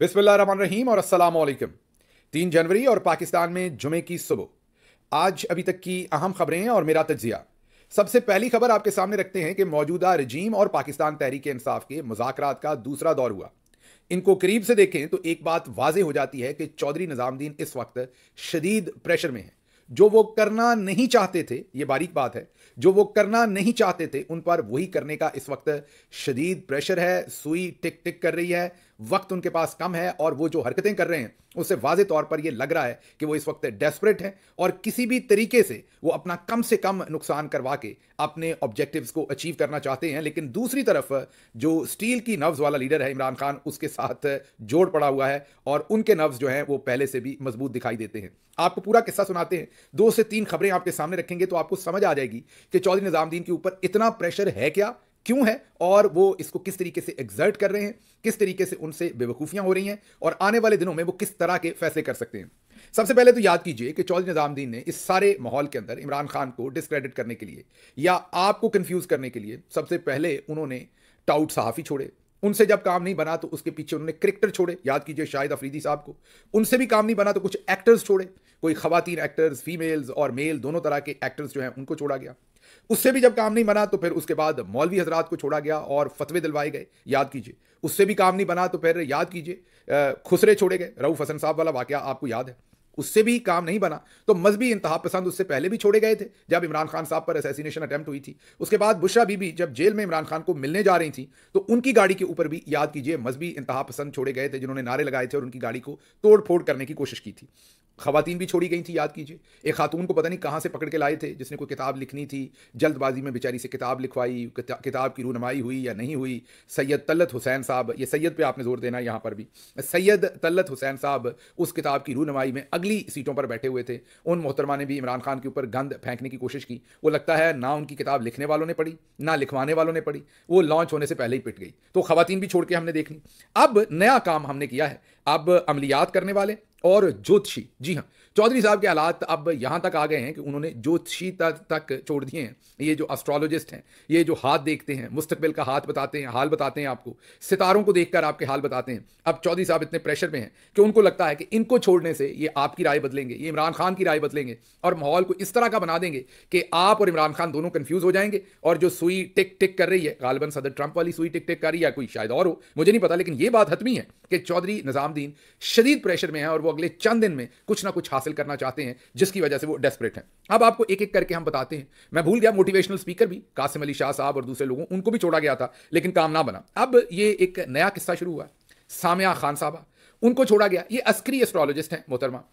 बिस्मिल्लाहिर्रहमानिर्रहीम और अस्सलाम वालेकुम। 3 जनवरी और पाकिस्तान में जुमे की सुबह। आज अभी तक की अहम खबरें और मेरा तज्जिया। सबसे पहली खबर आपके सामने रखते हैं कि मौजूदा रजीम और पाकिस्तान तहरीक इंसाफ के मुज़ाकरात का दूसरा दौर हुआ। इनको करीब से देखें तो एक बात वाज़ेह हो जाती है कि चौधरी निज़ामुद्दीन इस वक्त शदीद प्रेशर में है। जो वो करना नहीं चाहते थे, ये बारीक बात है, जो वो करना नहीं चाहते थे उन पर वही करने का इस वक्त शदीद प्रेशर है। सुई टिक टिक कर रही है, वक्त उनके पास कम है और वो जो हरकतें कर रहे हैं उससे वाज़े तौर पर यह लग रहा है कि वो इस वक्त डेस्परेट हैं और किसी भी तरीके से अपना कम से कम नुकसान करवा के अपने ऑब्जेक्टिव्स को अचीव करना चाहते हैं। लेकिन दूसरी तरफ जो स्टील की नब्ज़ वाला लीडर है इमरान खान, उसके साथ जोड़ पड़ा हुआ है और उनके नब्ज़ जो हैं वो पहले से भी मजबूत दिखाई देते हैं। आपको पूरा किस्सा सुनाते हैं, 2 से 3 खबरें आपके सामने रखेंगे तो आपको समझ आ जाएगी कि चौधरी निज़ामुद्दीन के ऊपर इतना प्रेशर है क्या, क्यों है और वो इसको किस तरीके से एग्जर्ट कर रहे हैं, किस तरीके से उनसे बेवकूफ़ियां हो रही हैं और आने वाले दिनों में वो किस तरह के फैसले कर सकते हैं। सबसे पहले तो याद कीजिए कि चौधरी निज़ामुद्दीन ने इस सारे माहौल के अंदर इमरान खान को डिस्क्रेडिट करने के लिए या आपको कंफ्यूज करने के लिए सबसे पहले उन्होंने टाउट सहाफ़ी छोड़े। उनसे जब काम नहीं बना तो उसके पीछे उन्होंने क्रिकेटर छोड़े, याद कीजिए शाहिद अफरीदी साहब को। उनसे भी काम नहीं बना तो कुछ एक्टर्स छोड़े, कोई खवातीन एक्टर्स, फीमेल्स और मेल दोनों तरह के एक्टर्स जो हैं उनको छोड़ा गया। उससे भी जब काम नहीं बना तो फिर उसके बाद मौलवी हजरात को छोड़ा गया और फतवे दिलवाए गए, याद कीजिए। उससे भी काम नहीं बना तो फिर याद कीजिए खुसरे छोड़े गए, रऊफ हसन साहब वाला वाकया आपको याद है। उससे भी काम नहीं बना तो मजहबी इंतहा पसंद उससे पहले भी छोड़े गए थे जब इमरान खान साहब पर असैसिनेशन अटेम्प्ट हुई थी। उसके बाद बुशरा बीबी जब जेल में इमरान खान को मिलने जा रही थी तो उनकी गाड़ी के ऊपर भी याद कीजिए मजहबी इंतहा पसंद छोड़े गए थे जिन्होंने नारे लगाए थे और उनकी गाड़ी को तोड़ फोड़ करने की कोशिश की थी। खवातीन भी छोड़ी गई थी, याद कीजिए। एक खातून को पता नहीं कहाँ से पकड़ के लाए थे जिसने कोई किताब लिखनी थी, जल्दबाजी में बेचारी से किताब लिखवाई, किताब की रूनमाई हुई या नहीं हुई। सैयद तल्लत हुसैन साहब, ये सैयद पे आपने जोर देना, यहाँ पर भी सैयद तल्लत हुसैन साहब उस किताब की रूनमाई में अगली सीटों पर बैठे हुए थे। उन मोहतरमा ने भी इमरान खान के ऊपर गंद फेंकने की कोशिश की। वो लगता है ना उनकी किताब लिखने वालों ने पढ़ी ना लिखवाने वालों ने पढ़ी, वो लॉन्च होने से पहले ही पिट गई। तो खवातीन भी छोड़ के हमने देखनी। अब नया काम हमने किया है, अब अमलियात करने वाले और ज्योतिषी, जी हाँ, चौधरी साहब के हालात अब यहां तक आ गए हैं कि उन्होंने ज्योतिषी तक छोड़ दिए हैं। ये जो एस्ट्रोलॉजिस्ट हैं, ये जो हाथ देखते हैं, मुस्तकबिल का हाथ बताते हैं, हाल बताते हैं, आपको सितारों को देखकर आपके हाल बताते हैं। अब चौधरी साहब इतने प्रेशर में हैं कि उनको लगता है कि इनको छोड़ने से ये आपकी राय बदलेंगे, ये इमरान खान की राय बदलेंगे और माहौल को इस तरह का बना देंगे कि आप और इमरान खान दोनों कंफ्यूज हो जाएंगे। और जो सुई टिक टिक कर रही है, गालिबन सदर ट्रंप वाली सुई टिक टिक कर रही है, कोई शायद और हो, मुझे नहीं पता, लेकिन ये बात हतमी है कि चौधरी निज़ामुद्दीन शदीद प्रेशर में है और वो अगले चंद दिन में कुछ ना कुछ हासिल करना चाहते हैं जिसकी वजह से वो डेस्परेट हैं। अब आपको एक एक करके हम बताते हैं। मैं भूल गया, मोटिवेशनल स्पीकर भी कासिम अली शाह साहब और दूसरे लोगों, उनको भी छोड़ा गया था लेकिन काम ना बना। अब ये एक नया किस्सा शुरू हुआ है। सामिया खान साहबा, उनको छोड़ा गया। ये अस्करी एस्ट्रोलॉजिस्ट हैं मोहतरमा।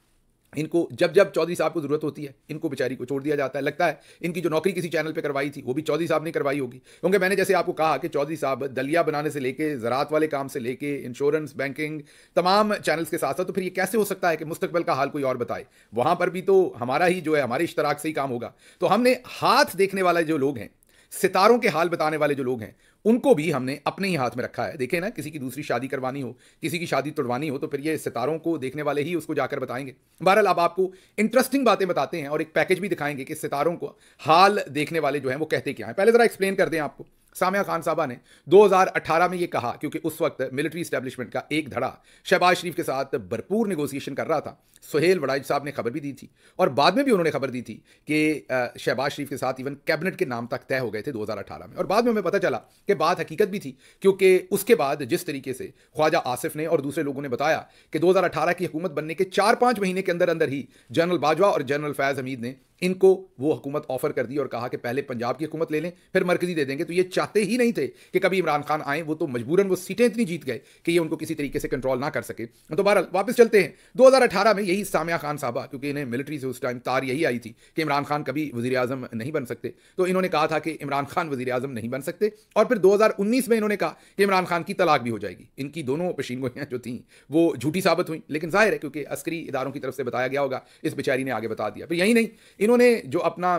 इनको जब जब चौधरी साहब को जरूरत होती है इनको बेचारी को छोड़ दिया जाता है। लगता है इनकी जो नौकरी किसी चैनल पे करवाई थी वो भी चौधरी साहब ने करवाई होगी, क्योंकि मैंने जैसे आपको कहा कि चौधरी साहब दलिया बनाने से लेके ज़राअत वाले काम से लेके इंश्योरेंस, बैंकिंग, तमाम चैनल्स के साथ साथ, तो फिर ये कैसे हो सकता है कि मुस्तकबिल का हाल कोई और बताए? वहां पर भी तो हमारा ही जो है, हमारे इश्तराक से ही काम होगा। तो हमने हाथ देखने वाले जो लोग हैं, सितारों के हाल बताने वाले जो लोग हैं, उनको भी हमने अपने ही हाथ में रखा है। देखें ना, किसी की दूसरी शादी करवानी हो, किसी की शादी तोड़वानी हो तो फिर ये सितारों को देखने वाले ही उसको जाकर बताएंगे। बहरहाल अब आपको इंटरेस्टिंग बातें बताते हैं और एक पैकेज भी दिखाएंगे कि सितारों को हाल देखने वाले जो हैं वो कहते क्या हैं। पहले जरा एक्सप्लेन कर दें आपको। सामिया खान साहबा ने 2018 में ये कहा, क्योंकि उस वक्त मिलिट्री एस्टेब्लिशमेंट का एक धड़ा शहबाज शरीफ के साथ भरपूर नेगोशिएशन कर रहा था। सुहेल वड़ाइच साहब ने खबर भी दी थी और बाद में भी उन्होंने खबर दी थी कि शहबाज शरीफ के साथ इवन कैबिनेट के नाम तक तय हो गए थे 2018 में। और बाद में हमें पता चला कि बात हकीकत भी थी, क्योंकि उसके बाद जिस तरीके से ख्वाजा आसिफ ने और दूसरे लोगों ने बताया कि 2018 की हुकूमत बनने के 4-5 महीने के अंदर अंदर ही जनरल बाजवा और जनरल फैज़ हमीद ने इनको वो हुकूमत ऑफर कर दी और कहा कि पहले पंजाब की हुकूमत ले लें फिर मरकजी दे देंगे। तो ये चाहते ही नहीं थे कि कभी इमरान खान आए, वो तो मजबूरन वो सीटें इतनी जीत गए कि ये उनको किसी तरीके से कंट्रोल ना कर सके। तो बहरहाल वापस चलते हैं 2018 में। यही सामिया खान साहबा, क्योंकि इन्हें मिलिट्री से उस टाइम तार यही आई थी कि इमरान खान कभी वज़ीर आज़म नहीं बन सकते, तो इन्होंने कहा था कि इमरान खान वज़ीर आज़म नहीं बन सकते। और फिर 2019 में इन्होंने कहा कि इमरान खान की तलाक भी हो जाएगी। इनकी दोनों पेशीनगोइयाँ जो थी वो झूठी साबित हुई, लेकिन जाहिर है क्योंकि अस्करी इदारों की तरफ से बताया गया होगा, इस बेचारी ने आगे बता दिया। फिर यही नहीं, इन्होंने जो अपना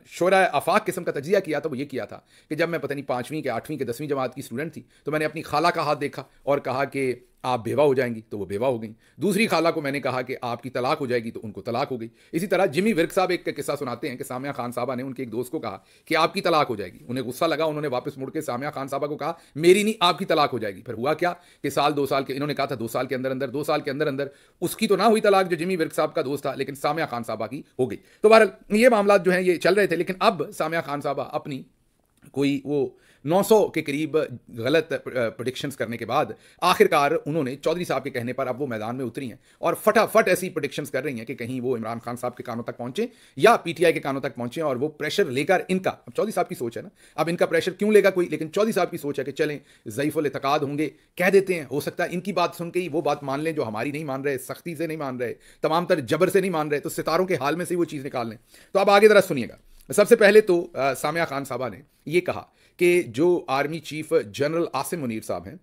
शोरा आफाक किस्म का तजिया किया था वो ये किया था कि जब मैं पता नहीं 5वीं के 8वीं के 10वीं जमात की स्टूडेंट थी तो मैंने अपनी खाला का हाथ देखा और कहा कि आप बेवा हो जाएंगी तो वो बेवा हो गई। दूसरी खाला को मैंने कहा कि आपकी तलाक हो जाएगी तो उनको तलाक हो गई। इसी तरह जिमी विर्क साहब एक किस्सा सुनाते हैं कि सामिया खान साहबा ने उनके एक दोस्त को कहा कि आपकी तलाक हो जाएगी। उन्हें गुस्सा लगा, उन्होंने वापस मुड़ के सामिया खान साहबा को कहा मेरी नहीं, आपकी तलाक हो जाएगी। फिर हुआ क्या कि साल 2 साल के, इन्होंने कहा था 2 साल के अंदर अंदर, 2 साल के अंदर अंदर उसकी तो ना हुई तलाक जो जिमी विर्क साहब का दोस्त था, लेकिन सामिया खान साहबा की हो गई। तो बहरहाल ये मामला जो है ये चल रहे थे। लेकिन अब सामिया खान साहबा अपनी कोई वो 900 के करीब गलत प्रेडिक्शंस करने के बाद आखिरकार उन्होंने चौधरी साहब के कहने पर अब वो मैदान में उतरी हैं और फटाफट ऐसी प्रेडिक्शंस कर रही हैं कि कहीं वो इमरान खान साहब के कानों तक पहुंचे या पीटीआई के कानों तक पहुंचे और वो प्रेशर लेकर इनका, अब चौधरी साहब की सोच है ना, अब इनका प्रेशर क्यों लेगा कोई, लेकिन चौधरी साहब की सोच है कि चलें ज़ईफ़ुल इत्तेक़ाद होंगे, कह देते हैं, हो सकता है इनकी बात सुन के ही वो बात मान लें जो हमारी नहीं मान रहे, सख्ती से नहीं मान रहे, तमाम तर जबर से नहीं मान रहे, तो सितारों के हाल में से वो चीज़ निकाल लें। तो अब आगे ज़रा सुनिएगा। सबसे पहले तो सामिया खान साहबा ने ये कहा कि जो army chief general Asim Munir साहब हैं,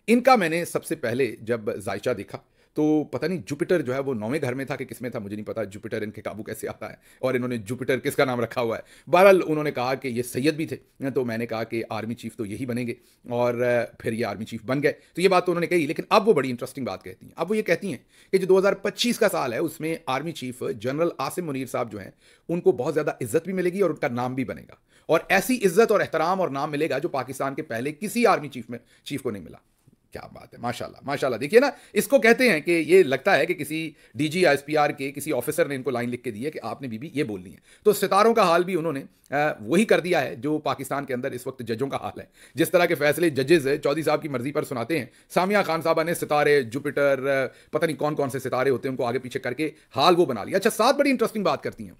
इनका मैंने सबसे पहले जब जायचा देखा तो पता नहीं जुपिटर जो है वो 9वें घर में था कि किसमें था, मुझे नहीं पता जुपिटर इनके काबू कैसे आता है और इन्होंने जुपिटर किसका नाम रखा हुआ है। बहरहाल उन्होंने कहा कि ये सैयद भी थे, तो मैंने कहा कि आर्मी चीफ तो यही बनेंगे और फिर ये आर्मी चीफ बन गए। तो ये बात तो उन्होंने कही, लेकिन अब वो बड़ी इंटरेस्टिंग बात कहती हैं। अब वो ये कहती हैं कि जो 2025 का साल है उसमें army chief general Asim Munir साहब जो हैं उनको बहुत ज़्यादा इज्जत भी मिलेगी और उनका नाम भी बनेगा और ऐसी इज्जत और एहतराम और नाम मिलेगा जो पाकिस्तान के पहले किसी आर्मी चीफ को नहीं मिला। क्या बात है, माशाल्लाह माशाल्लाह। देखिए ना, इसको कहते हैं कि ये लगता है कि किसी डीजी या एसपीआर के किसी ऑफिसर ने इनको लाइन लिख के दी है कि आपने बीबी ये बोलनी है। तो सितारों का हाल भी उन्होंने वही कर दिया है जो पाकिस्तान के अंदर इस वक्त जजों का हाल है। जिस तरह के फैसले जजेस चौधरी साहब की मर्जी पर सुनाते हैं, सामिया खान साहबा ने सितारे, जुपिटर, पता नहीं कौन कौन से सितारे होते हैं, उनको आगे पीछे करके हाल वो बना लिया। अच्छा, साथ बड़ी इंटरेस्टिंग बात करती हैं।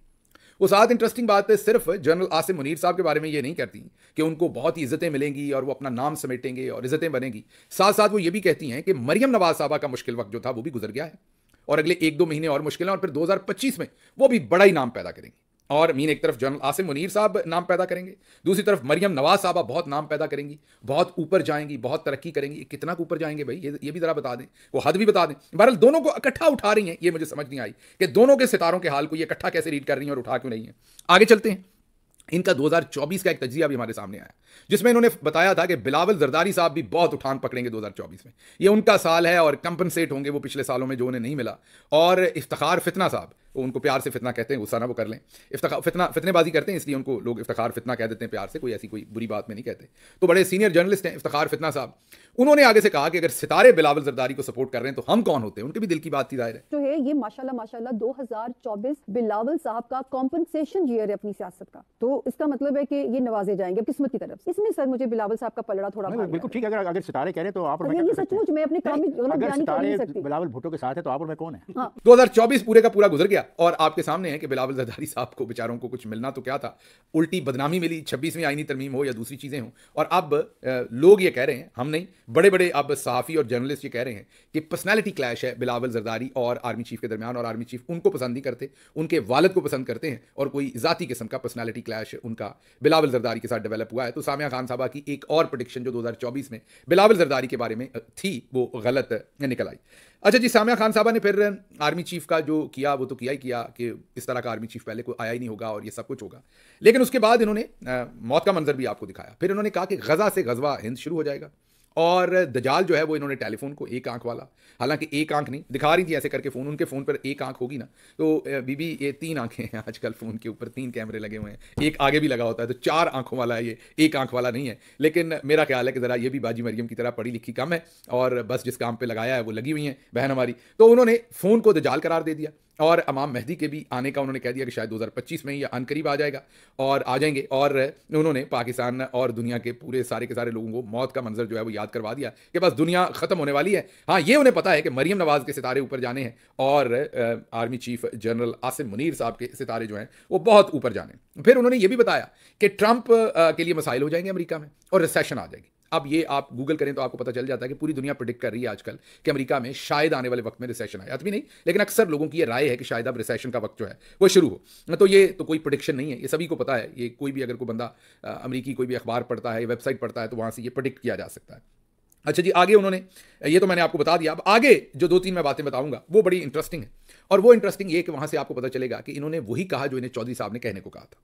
वो साथ इंटरेस्टिंग बात है सिर्फ जनरल आसिम मुनीर साहब के बारे में ये नहीं कहती कि उनको बहुत ही इज्जतें मिलेंगी और वो अपना नाम समेटेंगे और इज्जतें बनेंगी। साथ साथ वो ये भी कहती हैं कि मरियम नवाज साहबा का मुश्किल वक्त जो था वो भी गुजर गया है और अगले 1-2 महीने और मुश्किल है और फिर 2025 में वो भी बड़ा ही नाम पैदा करेंगी। और मीन एक तरफ जनरल आसिम मुनीर साहब नाम पैदा करेंगे, दूसरी तरफ मरियम नवाज साहबा बहुत नाम पैदा करेंगी, बहुत ऊपर जाएंगी, बहुत तरक्की करेंगी। कितना ऊपर जाएंगे भाई, ये भी जरा बता दें, वो हद भी बता दें। बहरहाल दोनों को इकट्ठा उठा रही हैं, ये मुझे समझ नहीं आई कि दोनों के सितारों के हाल को ये इकट्ठा कैसे रीड कर रही हैं और उठा क्यों नहीं है। आगे चलते हैं। इनका 2024 का एक तजिया भी हमारे सामने आया जिसमें इन्होंने बताया था कि बिलावल जरदारी साहब भी बहुत उठान पकड़ेंगे 2024 में, ये उनका साल है और कंपनसेट होंगे वो पिछले सालों में जो उन्हें नहीं मिला। और इफ्तिखार फितना साहब, वो उनको प्यार से फितना कहते हैं, गुस्सा ना वो कर लें, फितनेबाजी करते हैं इसलिए उनको लोग इफ्तिखार फितना कह देते हैं प्यार से, कोई ऐसी कोई बुरी बात में नहीं कहते। तो बड़े सीनियर जर्नलिस्ट हैं इफ्तिखार फितना साहब, उन्होंने आगे से कहा कि अगर सितारे बिलावल जरदारी को सपोर्ट कर रहे हैं तो हम कौन होते हैं। उनके भी दिल की बात थी, जाहिर है। जो है ये माशाल्लाह माशाल्लाह 2024 बिलावल साहब का कॉम्पनसेशन ईयर है अपनी सियासत का, तो इसका मतलब है कि ये नवाजे जाएंगे किस्मत की तरफ। इसमें सर मुझे बिलावल साहब का पलड़ा थोड़ा बिल्कुल ठीक है। अगर सितारे कह रहे तो आप और ये सचमुच मैं अपने काम में बयानी कर नहीं सकती। बिलावल भुट्टो के साथ है तो आप और मैं कौन है। 2024 पूरे का पूरा गुजर गया और आपके सामने है कि बिलावल जरदारी साहब को बेचारों को कुछ मिलना तो क्या था, उल्टी बदनामी मिली। 26वीं आईनी तरमीम हो या दूसरी चीजें हों, और अब लोग ये कह रहे हैं, हम नहीं, बड़े बड़े अब सहाफ़ी और जर्नलिस्ट ये कह रहे हैं कि पर्सनैलिटी क्लैश है बिलावल जरदारी और आर्मी चीफ के दरमियान, और आर्मी चीफ उनको पसंद नहीं करते, उनके वालिद को पसंद करते हैं, और कोई ज़ाती किस्म का पर्सनैलिटी क्लैश उनका बिलावल जरदारी के साथ डेवलप हुआ है। तो सामिया खान साहबा की एक और प्रेडिक्शन जो 2024 में बिलावल जरदारी के बारे में थी वो गलत निकल आई। अच्छा जी, सामिया खान साहबा ने फिर आर्मी चीफ का जो किया वो तो किया ही किया कि इस तरह का आर्मी चीफ पहले कोई आया ही नहीं होगा और ये सब कुछ होगा, लेकिन उसके बाद इन्होंने मौत का मंजर भी आपको दिखाया। फिर इन्होंने कहा कि गजा से गजवा हिंद शुरू हो जाएगा, और दजाल जो है वो इन्होंने टेलीफोन को एक आंख वाला, हालांकि एक आंख नहीं दिखा रही थी ऐसे करके फ़ोन, उनके फ़ोन पर एक आंख होगी ना, तो बीबी ये 3 आंखें हैं आजकल फ़ोन के ऊपर, 3 कैमरे लगे हुए हैं, एक आगे भी लगा होता है, तो 4 आंखों वाला है, ये एक आंख वाला नहीं है। लेकिन मेरा ख्याल है कि ज़रा ये भी बाजी मरियम की तरह पढ़ी लिखी कम है और बस जिस काम पर लगाया है वो लगी हुई हैं बहन हमारी। तो उन्होंने फ़ोन को दजाल करार दे दिया और इमाम मेहदी के भी आने का उन्होंने कह दिया कि शायद 2025 में ही या अनकरीब आ जाएगा और आ जाएंगे, और उन्होंने पाकिस्तान और दुनिया के पूरे सारे के सारे लोगों को मौत का मंजर जो है वो याद करवा दिया कि बस दुनिया ख़त्म होने वाली है। हाँ, ये उन्हें पता है कि मरियम नवाज़ के सितारे ऊपर जाने हैं और army chief general Asim Munir साहब के सितारे जो हैं वो बहुत ऊपर जाने। फिर उन्होंने ये भी बताया कि ट्रंप के लिए मसाइल हो जाएंगे अमेरिका में और रिसेशन आ जाएगी। अब ये आप गूगल करें तो आपको पता चल जाता है कि पूरी दुनिया प्रेडिक्ट कर रही है आजकल कि अमेरिका में शायद आने वाले वक्त में रिसेशन आए, अभी नहीं, लेकिन अक्सर लोगों की ये राय है कि शायद अब रिसेशन का वक्त जो है वो शुरू हो। तो ये तो कोई प्रेडिक्शन नहीं है, ये सभी को पता है, ये कोई भी अगर कोई बंदा अमेरिकी कोई भी अखबार पढ़ता है, वेबसाइट पढ़ता है, तो वहाँ से ये प्रेडिक्ट किया जा सकता है। अच्छा जी, आगे उन्होंने, ये तो मैंने आपको बता दिया, अब आगे जो 2-3 मैं बातें बताऊंगा वो बड़ी इंटरेस्टिंग है, और वो इंटरेस्टिंग ये कि वहाँ से आपको पता चलेगा कि इन्होंने वही कहा जो इन्हें चौधरी साहब ने कहने को कहा था।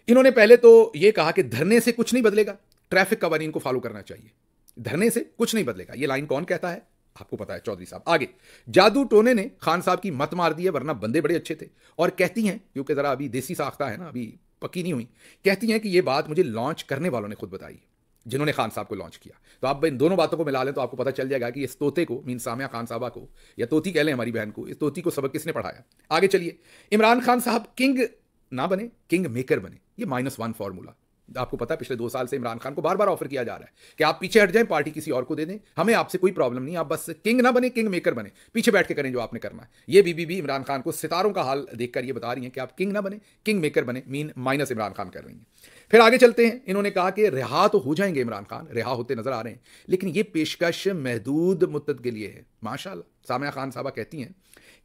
इन्होंने पहले तो ये कहा कि धरने से कुछ नहीं बदलेगा, ट्रैफिक कवानीन को फॉलो करना चाहिए, धरने से कुछ नहीं बदलेगा। ये लाइन कौन कहता है? आपको पता है चौधरी साहब। आगे, जादू टोने ने खान साहब की मत मार दी है, वरना बंदे बड़े अच्छे थे। और कहती हैं, क्योंकि ज़रा अभी देसी साख्ता है ना, अभी पक्की नहीं हुई, कहती हैं कि ये बात मुझे लॉन्च करने वालों ने खुद बताई है, जिन्होंने खान साहब को लॉन्च किया। तो आप इन दोनों बातों को मिला लें तो आपको पता चल जाएगा कि इस तोते को, मीन सामिया खान साहबा को, या तोती कह लें हमारी बहन को, इस तोती को सबक किसने पढ़ाया। आगे चलिए, इमरान खान साहब किंग ना बने, किंग मेकर बने। ये -1 फॉर्मूला। आपको पता है पिछले 2 साल से इमरान खान को बार बार ऑफर किया जा रहा है कि आप पीछे हट जाएं, पार्टी किसी और को दे दें, हमें आपसे कोई प्रॉब्लम नहीं, आप बस किंग ना बने, किंग मेकर बने, पीछे बैठ के करें जो आपने करना है। ये बीबी भी इमरान खान को सितारों का हाल देखकर ये बता रही हैं कि आप किंग ना बने, किंग मेकर बने, मीन माइनस इमरान खान कर रही हैं। फिर आगे चलते हैं, इन्होंने कहा कि रिहा तो हो जाएंगे इमरान खान, रिहा होते नजर आ रहे हैं, लेकिन ये पेशकश महदूद मुद्दत के लिए है। माशाल्लाह, सामिया खान साहबा कहती हैं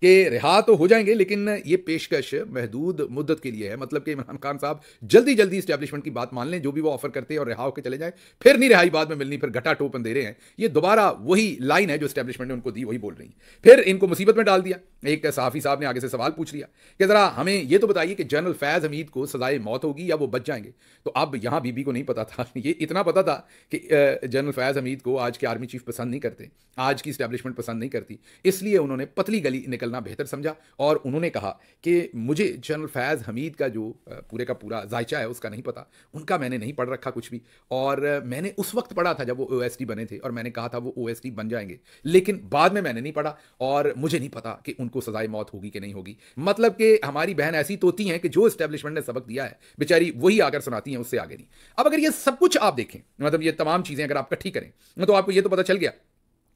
कि रिहा तो हो जाएंगे लेकिन ये पेशकश महदूद मुद्दत के लिए है। मतलब कि इमरान खान साहब जल्दी जल्दी इस्टेब्लिशमेंट की बात मान लें, जो भी वो ऑफर करते हैं, और रिहा होकर चले जाएं, फिर नहीं रिहाई बाद में मिलनी, फिर घटा टोपन दे रहे हैं। ये दोबारा वही लाइन है जो इस्टेब्लिशमेंट ने उनको दी, वही बोल रही है। फिर इनको मुसीबत में डाल दिया। एक सहाफ़ी साहब ने आगे से सवाल पूछ लिया कि ज़रा हमें ये तो बताइए कि जनरल फैज़ हमीद को सजाए मौत होगी या वो बच जाएंगे। तो अब यहाँ बीबी को नहीं पता था, ये इतना पता था कि जनरल फैज़ हमीद को आज के आर्मी चीफ पसंद नहीं करते, आज की इस्टेब्लिशमेंट पसंद नहीं करती, इसलिए उन्होंने पतली गली निकलना बेहतर समझा और उन्होंने कहा कि मुझे जनरल फैज़ हमीद का जो पूरे का पूरा जायचा है उसका नहीं पता, उनका मैंने नहीं पढ़ रखा कुछ भी, और मैंने उस वक्त पढ़ा था जब वो OSD बने थे और मैंने कहा था वो OSD बन जाएंगे, लेकिन बाद में मैंने नहीं पढ़ा और मुझे नहीं पता कि उनको सजाए मौत होगी कि नहीं होगी। मतलब कि हमारी बहन ऐसी तोती हैं कि जो इस्टेब्लिशमेंट ने सबक दिया है बेचारी वही आकर सुनाती हैं, उससे आगे नहीं। अब अगर ये सब कुछ आप देखें, मतलब ये तमाम चीज़ें अगर आप इकट्ठी करें तो आपको ये तो पता चल गया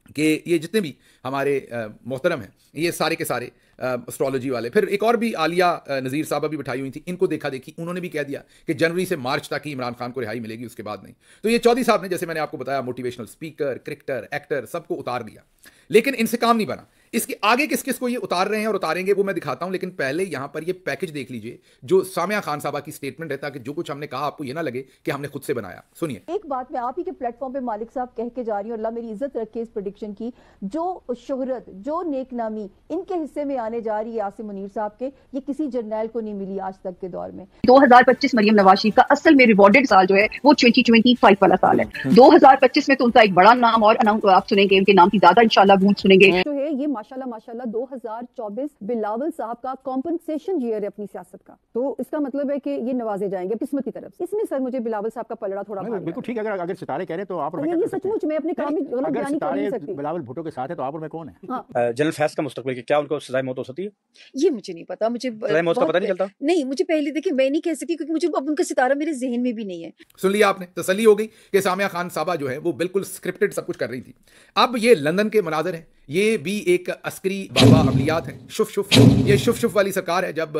कि ये जितने भी हमारे मोहतरम हैं, ये सारे के सारे एस्ट्रोलॉजी वाले, फिर एक और भी आलिया नज़ीर साहबा भी बिठाई हुई थी, इनको देखा देखी उन्होंने भी कह दिया कि जनवरी से मार्च तक ही इमरान खान को रिहाई मिलेगी, उसके बाद नहीं। तो ये चौधरी साहब ने, जैसे मैंने आपको बताया, मोटिवेशनल स्पीकर, क्रिकेटर, एक्टर, सबको उतार दिया, लेकिन इनसे काम नहीं बना। इसके आगे किस किस को ये उतार रहे हैं और उतारेंगे वो मैं दिखाता हूं, लेकिन पहले यहां पर ये पैकेज देख लीजिए जो सामिया खान साहबा की स्टेटमेंट है, ताकि जो कुछ हमने कहा आपको ये ना लगे कि हमने खुद से बनाया। सुनिए। एक बात मैं आप ही के प्लेटफॉर्म पे मालिक साहब कह के जा रही हूँ, अल्लाह मेरी इज्जत रखे इस प्रेडिक्शन की, जो शोहरत, जो नेकनामी इनके हिस्से में आने जा रही है आसिम मुनीर साहब के, ये किसी जर्नैल को नहीं मिली आज तक के दौर में। 2025 मरियम नवाज शरीफ का असल में रिवॉर्डेड साल जो है वो 2025 वाला साल है। 2025 में तो उनका एक बड़ा नाम और आप सुनेंगे, उनके नाम की ज्यादा इंशाल्लाह गूंज सुनेंगे। जो है ये माशाल्लाह माशाल्लाह 2024 बिलावल साहब का कॉम्पनसेशन ईयर है अपनी सियासत का, तो इसका मतलब है कि ये नवाजे जाएंगे किस्मत की तरफ। इसमें सर मुझे बिलावल साहब का पलड़ा थोड़ा बिल्कुल ठीक है। अगर सितारे कह रहे तो आप और मैं ये सचमुच मैं अपने काम में गलत बयानी कर नहीं सकती। बिलावल भुट्टो के साथ है तो आप और मैं कौन है? जनरल फैज़ का मुस्तकबिल, क्या उनको सजाए मौत हो सकती है? ये मुझे नहीं पता, मुझे सजाए मौत का पता नहीं चलता। नहीं, मुझे पहले देखिए मैं नहीं कह सकती क्योंकि मुझे अब उनका सितारा मेरे जहन में भी नहीं है। सुन लिया आपने, तसल्ली हो गई कि सामिया खान साहबा जो है वो बिल्कुल स्क्रिप्टेड सब कुछ कर रही थी। अब ये लंदन के मनाजर हैं, ये भी एक अस्करी बाबा अमलियात हैं, शुफ शुफ, ये शुफ शुफ वाली सरकार है। जब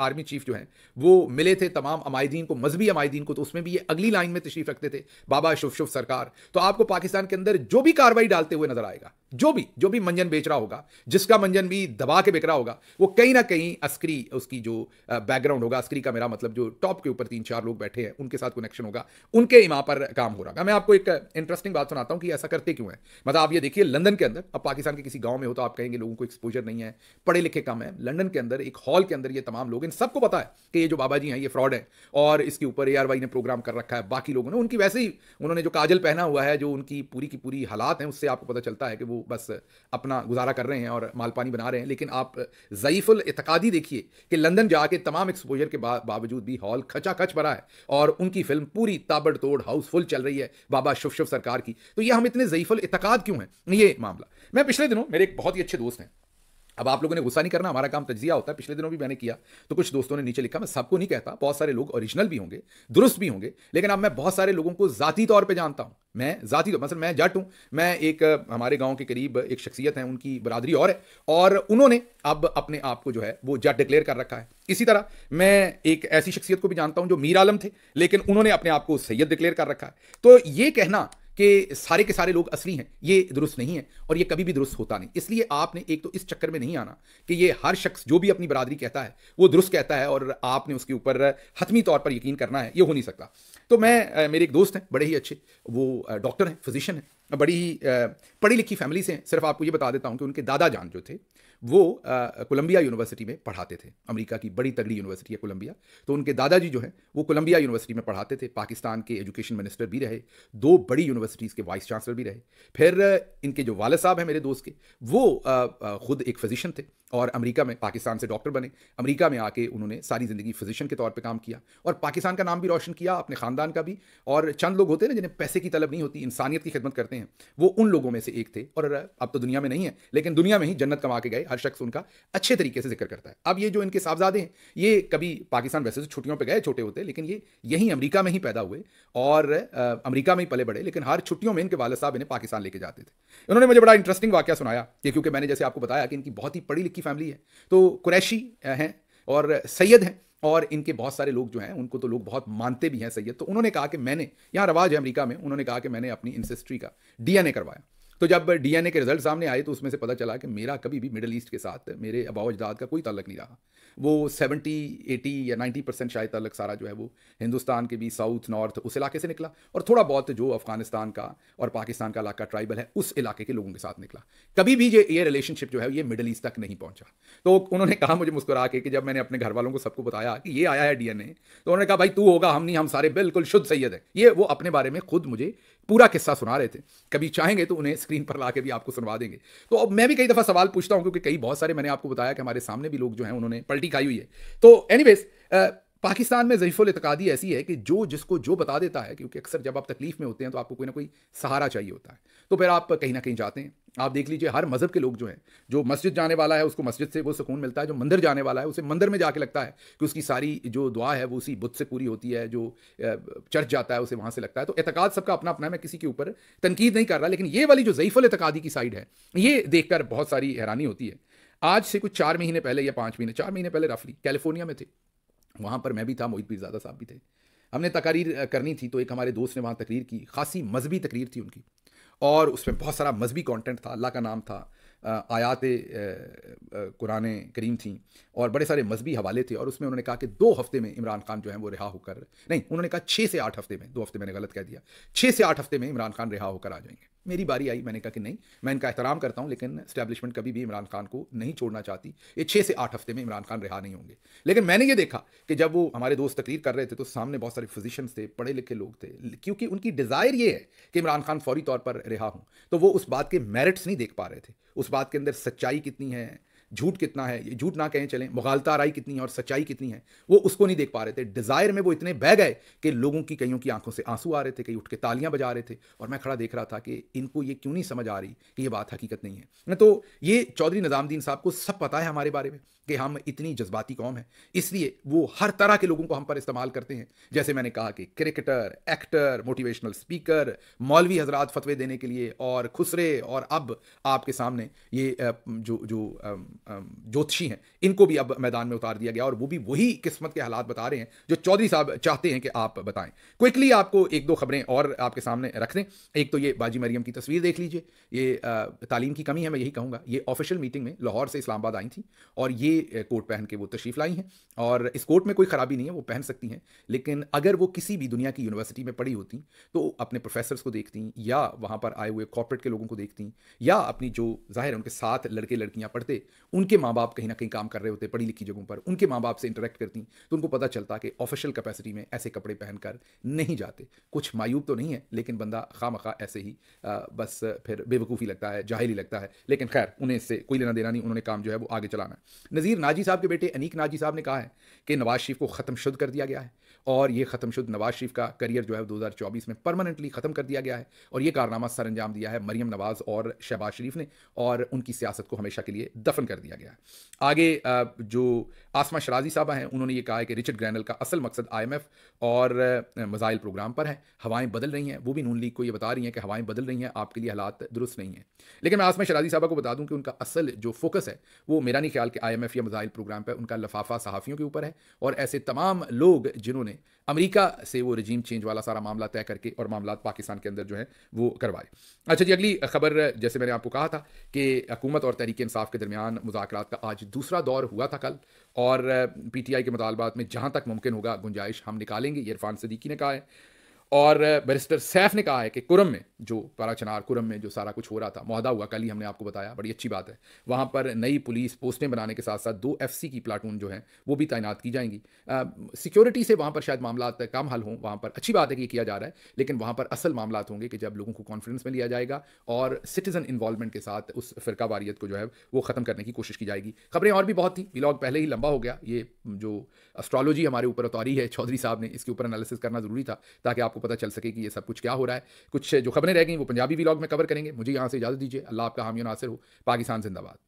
आर्मी चीफ जो है वो मिले थे तमाम अमायदीन को, मजहबी अमायदीन को, तो उसमें भी ये अगली लाइन में तशरीफ रखते थे, बाबा शुफ शुफ सरकार। तो आपको पाकिस्तान के अंदर जो भी कार्रवाई डालते हुए नजर आएगा, जो भी मंजन बेच रहा होगा, जिसका मंजन भी दबा के बिक रहा होगा, वो कहीं ना कहीं अस्करी, उसकी जो बैकग्राउंड होगा, अस्करी का मेरा मतलब जो टॉप के ऊपर 3-4 लोग बैठे हैं उनके साथ कनेक्शन होगा, उनके इमाम पर काम हो रहा है। मैं आपको एक इंटरेस्टिंग बात सुनाता हूं कि ऐसा करते क्यों है। मतलब आप ये देखिए, लंदन के अंदर, अब पाकिस्तान के किसी गांव में हो तो आप कहेंगे लोगों को एक्सपोजर नहीं है, पढ़े लिखे कम है। लंदन के अंदर एक हॉल के अंदर ये तमाम लोग, इन सबको पता है कि ये जो बाबा जी हैं ये फ्रॉड है और इसके ऊपर ARY ने प्रोग्राम कर रखा है। बाकी लोगों ने, उनकी वैसे ही उन्होंने जो काजल पहना हुआ है, जो उनकी पूरी की पूरी हालात हैं, उससे आपको पता चलता है कि वो बस अपना गुजारा कर रहे हैं और मालपानी बना रहे हैं। लेकिन आप ज़ईफुल इत्कादी देखिए कि लंदन जाके तमाम एक्सपोजर के बावजूद भी हॉल खचाखच भरा है और उनकी फिल्म पूरी ताबड़तोड़ हाउसफुल चल रही है बाबा शुफ शुफ सरकार की। तो ये हम इतने ज़ईफुल इत्काद क्यों हैं, ये मामला। मैं पिछले दिनों, मेरे एक बहुत ही अच्छे दोस्त हैं, अब आप लोगों ने गुस्सा नहीं करना, हमारा काम तज्जिया होता है, पिछले दिनों भी मैंने किया, तो कुछ दोस्तों ने नीचे लिखा, मैं सबको नहीं कहता, बहुत सारे लोग ओरिजिनल भी होंगे, दुरुस्त भी होंगे, लेकिन अब मैं बहुत सारे लोगों को जाती तौर पे जानता हूं। मैं जाती तौर, मतलब मैं जट हूं, मैं एक हमारे गांव के करीब एक शख्सियत है, उनकी बरादरी और है, और उन्होंने अब अपने आप को जो है वो जट डिक्लेयर कर रखा है। इसी तरह मैं एक ऐसी शख्सियत को भी जानता हूं जो मीर आलम थे, लेकिन उन्होंने अपने आप को सैयद डिक्लेयर कर रखा है। तो ये कहना कि सारे के सारे लोग असली हैं, ये दुरुस्त नहीं है और ये कभी भी दुरुस्त होता नहीं। इसलिए आपने एक तो इस चक्कर में नहीं आना कि ये हर शख्स जो भी अपनी बरादरी कहता है वो दुरुस्त कहता है और आपने उसके ऊपर हतमी तौर पर यकीन करना है, ये हो नहीं सकता। तो मैं, मेरे एक दोस्त हैं बड़े ही अच्छे, वो डॉक्टर हैं, फिजिशियन हैं, बड़ी ही पढ़ी लिखी फैमिली से हैं। सिर्फ आपको ये बता देता हूँ कि उनके दादा जान जो थे वो कोलंबिया यूनिवर्सिटी में पढ़ाते थे। अमेरिका की बड़ी तगड़ी यूनिवर्सिटी है कोलंबिया। तो उनके दादाजी जो हैं वो कोलंबिया यूनिवर्सिटी में पढ़ाते थे, पाकिस्तान के एजुकेशन मिनिस्टर भी रहे, 2 बड़ी यूनिवर्सिटीज़ के वाइस चांसलर भी रहे। फिर इनके जो वालिद साहब हैं मेरे दोस्त के, वो खुद एक फिजिशियन थे और अमेरिका में, पाकिस्तान से डॉक्टर बने, अमेरिका में आके उन्होंने सारी ज़िंदगी फिजिशियन के तौर पे काम किया और पाकिस्तान का नाम भी रोशन किया, अपने ख़ानदान का भी। और चंद लोग होते हैं ना जिन्हें पैसे की तलब नहीं होती, इंसानियत की खिदमत करते हैं, वो उन लोगों में से एक थे। और अब तो दुनिया में नहीं है, लेकिन दुनिया में ही जन्नत कमा के गए, हर शख्स उनका अच्छे तरीके से जिक्र करता है। अब ये जो इनके साहबजादे हैं, ये कभी पाकिस्तान वैसे तो छुट्टियों पर गए छोटे होते, लेकिन ये यहीं अमेरिका में ही पैदा हुए और अमेरिका में ही पले बड़े, लेकिन हर छुट्टियों में इनके वालिद साहब इन्हें पाकिस्तान लेके जाते थे। उन्होंने मुझे बड़ा इंटरेस्टिंग वाकया सुनाया कि क्योंकि मैंने जैसे आपको बताया कि इनकी बहुत ही पढ़ी लिखी फैमिली है, तो कुरैशी हैं और सैयद हैं, और इनके बहुत सारे लोग जो हैं उनको तो लोग बहुत मानते भी हैं सैयद। तो उन्होंने कहा कि मैंने, यहाँ रवाज है अमेरिका में, उन्होंने कहा कि मैंने अपनी इंसेस्ट्री का डीएनए करवाया। तो जब डीएनए के रिजल्ट सामने आए तो उसमें से पता चला कि मेरा कभी भी मिडल ईस्ट के साथ मेरे अबाव अजदाद का कोई ताल्लुक नहीं रहा। वो 70, 80 या 90% शायद ताल्लुक सारा जो है वो हिंदुस्तान के भी साउथ नॉर्थ उस इलाके से निकला, और थोड़ा बहुत जो अफगानिस्तान का और पाकिस्तान का इलाका ट्राइबल है उस इलाके के लोगों के साथ निकला। कभी भी ये रिलेशनशिप जो है ये मिडल ईस्ट तक नहीं पहुंचा। तो उन्होंने कहा मुझे मुस्कुरा के कि जब मैंने अपने घर वालों को सबको बताया कि ये आया है डीएनए, तो उन्होंने कहा भाई तू होगा, हम नहीं, हम सारे बिल्कुल शुद्ध सैयद हैं। ये वो अपने बारे में खुद मुझे पूरा किस्सा सुना रहे थे। कभी चाहेंगे तो उन्हें स्क्रीन पर ला के भी आपको सुनवा देंगे। तो अब मैं भी कई दफ़ा सवाल पूछता हूं, क्योंकि कई बहुत सारे मैंने आपको बताया कि हमारे सामने भी लोग जो हैं उन्होंने पलटी खाई हुई है। तो एनीवेज पाकिस्तान में ज़ईफ़ुल इत्क़ादी ऐसी है कि जो जिसको जो बता देता है, क्योंकि अक्सर जब आप तकलीफ में होते हैं तो आपको कोई ना कोई सहारा चाहिए होता है, तो फिर आप कहीं ना कहीं जाते हैं। आप देख लीजिए हर मज़हब के लोग जो हैं, जो मस्जिद जाने वाला है उसको मस्जिद से वो सुकून मिलता है, जो मंदिर जाने वाला है उसे मंदिर में जाके लगता है कि उसकी सारी जो दुआ है वो उसी बुत से पूरी होती है, जो चर्च जाता है उसे वहाँ से लगता है। तो एतकाद सबका अपना अपना है, मैं किसी के ऊपर तनकीद नहीं कर रहा, लेकिन ये वाली जो ज़ईफ़ुल इत्क़ादी की साइड है, ये देखकर बहुत सारी हैरानी होती है। आज से कुछ 4 महीने पहले या 5 महीने, 4 महीने पहले रफली कैलिफोर्निया में थे, वहाँ पर मैं भी था, मोहित पीरज़ादा साहब भी थे। हमने तकारीर करनी थी, तो एक हमारे दोस्त ने वहाँ तकरीर की, खासी मजहबी तकरीर थी उनकी, और उसमें बहुत सारा मजहबी कंटेंट था, अल्लाह का नाम था, आयात कुरान करीम थी और बड़े सारे मजहबी हवाले थे। और उसमें उन्होंने कहा कि 2 हफ्ते में इमरान खान जो है वो रिहा होकर, नहीं उन्होंने कहा 6 से 8 हफ्ते में, 2 हफ्ते मैंने गलत कह दिया, 6 से 8 हफ्ते में इमरान खान रिहा होकर आ जाएंगे। मेरी बारी आई, मैंने कहा कि नहीं, मैं इनका एहतराम करता हूं, लेकिन एस्टैब्लिशमेंट कभी भी इमरान खान को नहीं छोड़ना चाहती, ये 6 से 8 हफ्ते में इमरान खान रिहा नहीं होंगे। लेकिन मैंने ये देखा कि जब वो हमारे दोस्त तकरीर कर रहे थे तो सामने बहुत सारे फिजिशियंस थे, पढ़े लिखे लोग थे, क्योंकि उनकी डिज़ायर ये है कि इमरान खान फौरी तौर पर रिहा हों, तो वो उस बात के मेरिट्स नहीं देख पा रहे थे, उस बात के अंदर सच्चाई कितनी है, झूठ कितना है, ये झूठ ना कहें चलें, मुगालता आराई कितनी है और सच्चाई कितनी है, वो उसको नहीं देख पा रहे थे। डिज़ायर में वो इतने बह गए कि लोगों की, कईयों की आंखों से आंसू आ रहे थे, कई उठ के तालियां बजा रहे थे, और मैं खड़ा देख रहा था कि इनको ये क्यों नहीं समझ आ रही कि ये बात हकीकत नहीं है। तो ये चौधरी निज़ामुद्दीन साहब को सब पता है हमारे बारे में कि हम इतनी जज्बाती कौम है, इसलिए वो हर तरह के लोगों को हम पर इस्तेमाल करते हैं। जैसे मैंने कहा कि क्रिकेटर, एक्टर, मोटिवेशनल स्पीकर, मौलवी हजरात फतवे देने के लिए, और खुसरे, और अब आपके सामने ये जो ज्योतिषी हैं, इनको भी अब मैदान में उतार दिया गया, और वो भी वही किस्मत के हालात बता रहे हैं जो चौधरी साहब चाहते हैं कि आप बताएं। क्विकली आपको 1-2 खबरें और आपके सामने रख दें। एक तो ये बाजी मरियम की तस्वीर देख लीजिए, ये तालीम की कमी है, मैं यही कहूँगा। ये ऑफिशियल मीटिंग में लाहौर से इस्लामाबाद आई थी और ये कोट पहन के वो तशरीफ़ लाई हैं, और इस कोट में कोई ख़राबी नहीं है, वो पहन सकती हैं, लेकिन अगर वो किसी भी दुनिया की यूनिवर्सिटी में पढ़ी होती तो अपने प्रोफेसर्स को देखती, या वहाँ पर आए हुए कॉर्पोरेट के लोगों को देखती, या अपनी जो ज़ाहिर है उनके साथ लड़के लड़कियाँ पढ़ते, उनके माँ बाप कहीं ना कहीं काम कर रहे होते पढ़ी लिखी जगहों पर, उनके माँ बाप से इंटरेक्ट करती, तो उनको पता चलता कि ऑफिशियल कैपेसिटी में ऐसे कपड़े पहनकर नहीं जाते। कुछ मायूब तो नहीं है, लेकिन बंदा खामखा ऐसे ही बस फिर बेवकूफ़ी लगता है, जाहिली लगता है, लेकिन खैर उन्हें इससे कोई लेना देना नहीं, उन्होंने काम जो है वो आगे चलाना है। नज़ीर नाजी साहब के बेटे अनीक नाजी साहब ने कहा है कि नवाज शरीफ को ख़त्म शुद्ध कर दिया गया है, और ये ख़त्म शुद्ध नवाज शरीफ का करियर जो है 2024 में परमानेंटली ख़त्म कर दिया गया है, और ये कारनामा सर अंजाम दिया है मरियम नवाज़ और शहबाज शरीफ ने, और उनकी सियासत को हमेशा के लिए दफन कर दिया गया है। आगे जो आसमा शराजी साहबा हैं, उन्होंने ये कहा है कि रिचर्ड ग्रैनल का असल मकसद IMF और मज़ाइल प्रोग्राम पर है, हवाएं बदल रही हैं, वो भी नून लीग को ये बता रही हैं कि हवाएं बदल रही हैं, आपके लिए हालात दुरुस्त नहीं हैं। लेकिन मैं आसमा शराजी साहबा को बता दूं कि उनका असल जो फोकस है वो मेरा नहीं ख्याल कि IMF या मज़ाइल प्रोग्राम पर, उनका लफाफा सहाफ़ियों के ऊपर है, और ऐसे तमाम लोग जिन्होंने अमेरिका से वो रजीम चेंज वाला सारा मामला तय करके और मामला पाकिस्तान के अंदर जो है वो करवाए। अच्छा जी, अगली खबर, जैसे मैंने आपको कहा था कि हुकूमत और तहरीक इंसाफ के दरमियान मुज़ाकरात का आज दूसरा दौर हुआ था कल, और PTI के मुतालबात में जहाँ तक मुमकिन होगा गुंजाइश हम निकालेंगे, ये इरफान सदीकी ने कहा है। और बैरिस्टर सैफ ने कहा है कि कुरम में जो पाराचनार कुरम में जो सारा कुछ हो रहा था, मुआहदा हुआ, कल ही हमने आपको बताया, बड़ी अच्छी बात है। वहाँ पर नई पुलिस पोस्टें बनाने के साथ साथ 2 FC की प्लाटून जो हैं वो भी तैनात की जाएंगी। सिक्योरिटी से वहाँ पर शायद मामला कम हल हों, वहाँ पर अच्छी बात है कि ये किया जा रहा है, लेकिन वहाँ पर असल मामला होंगे कि जब लोगों को कॉन्फिडेंस में लिया जाएगा और सिटीजन इन्वॉल्वमेंट के साथ उस फिरका वारियत को जो है वो ख़त्म करने की कोशिश की जाएगी। खबरें और भी बहुत थी, व्लॉग पहले ही लंबा हो गया। ये जो एस्ट्रोलॉजी हमारे ऊपर उतारी है चौधरी साहब ने, इसके ऊपर एनालिसिस करना ज़रूरी था ताकि आपको पता चल सके कि ये सब कुछ क्या हो रहा है। कुछ जो खबरें रह गई वो पंजाबी व्लॉग में कवर करेंगे। मुझे यहाँ से इजाज़त दीजिए। अल्लाह आपका हामी और नासिर हो। पाकिस्तान जिंदाबाद।